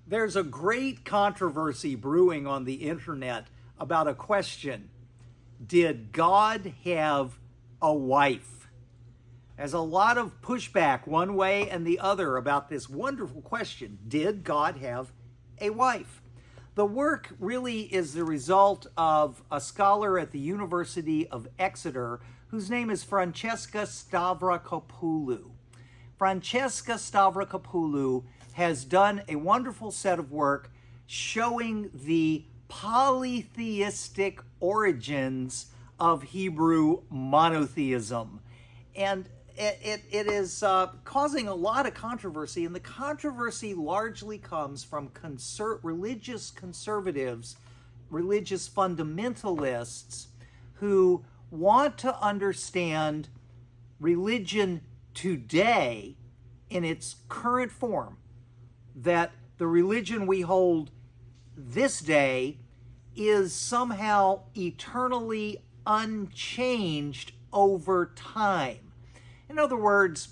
There's a great controversy brewing on the internet about a question. Did God have a wife? There's a lot of pushback one way and the other about this wonderful question. Did God have a wife? The work really is the result of a scholar at the University of Exeter whose name is Francesca Stavrakopoulou. Francesca Stavrakopoulou has done a wonderful set of work showing the polytheistic origins of Hebrew monotheism. And it is causing a lot of controversy, and the controversy largely comes from religious conservatives, religious fundamentalists who want to understand religion today in its current form, that the religion we hold this day is somehow eternally unchanged over time. In other words,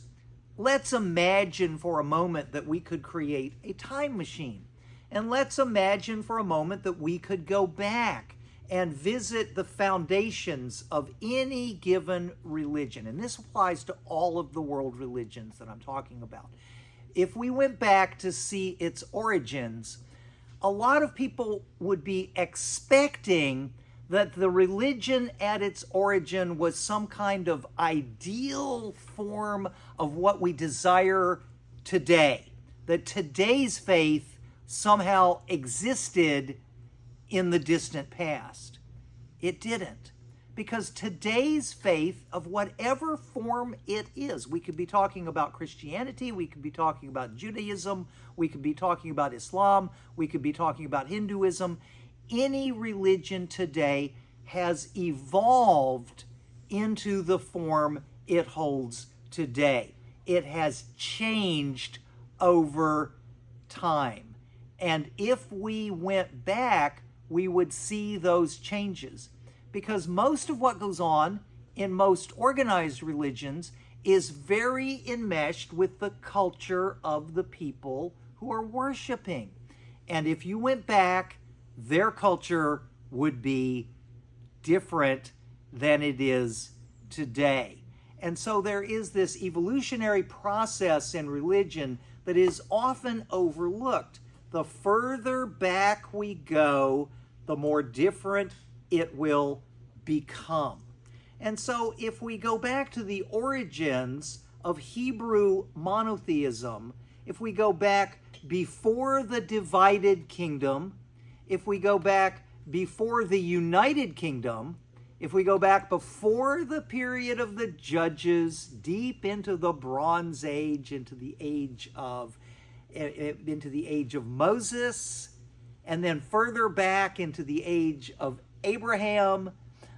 let's imagine for a moment that we could create a time machine. And let's imagine for a moment that we could go back and visit the foundations of any given religion. And this applies to all of the world religions that I'm talking about. If we went back to see its origins, a lot of people would be expecting that the religion at its origin was some kind of ideal form of what we desire today, that today's faith somehow existed in the distant past. It didn't, because today's faith, of whatever form it is, we could be talking about Christianity, we could be talking about Judaism, we could be talking about Islam, we could be talking about Hinduism. Any religion today has evolved into the form it holds today. It has changed over time. And if we went back, we would see those changes. Because most of what goes on in most organized religions is very enmeshed with the culture of the people who are worshiping. And if you went back, their culture would be different than it is today. And so there is this evolutionary process in religion that is often overlooked. The further back we go, the more different it will become. And so if we go back to the origins of Hebrew monotheism, if we go back before the divided kingdom, if we go back before the united kingdom, if we go back before the period of the judges, deep into the Bronze Age, into the age of Moses, and then further back into the age of Abraham,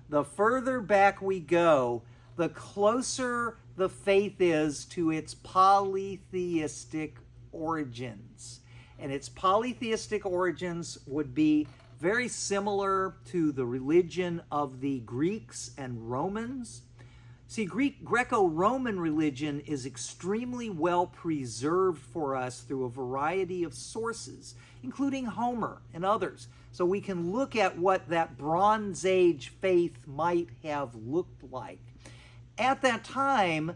the further back we go, the closer the faith is to its polytheistic origins. And its polytheistic origins would be very similar to the religion of the Greeks and Romans. See, Greco-Roman religion is extremely well preserved for us through a variety of sources, including Homer and others. So we can look at what that Bronze Age faith might have looked like. At that time,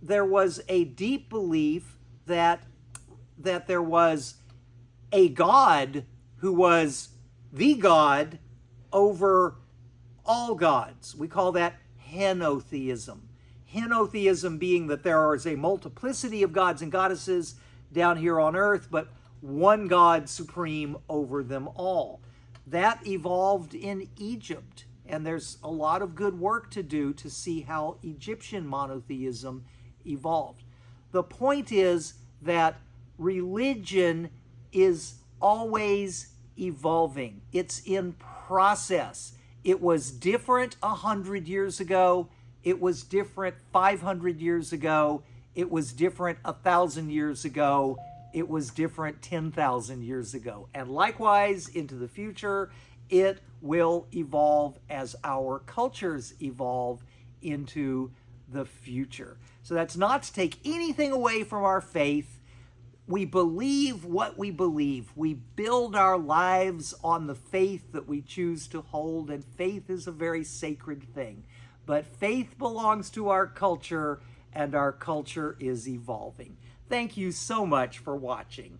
there was a deep belief that there was a God who was the God over all gods. We call that henotheism. Henotheism being that there is a multiplicity of gods and goddesses down here on earth, but one God supreme over them all. That evolved in Egypt, and there's a lot of good work to do to see how Egyptian monotheism evolved. The point is that religion is always evolving. It's in process. It was different 100 years ago. It was different 500 years ago. It was different 1,000 years ago. It was different 10,000 years ago. And likewise, into the future, it will evolve as our cultures evolve into the future. So that's not to take anything away from our faith. we believe what we believe. We build our lives on the faith that we choose to hold, and faith is a very sacred thing. But faith belongs to our culture, and our culture is evolving. Thank you so much for watching.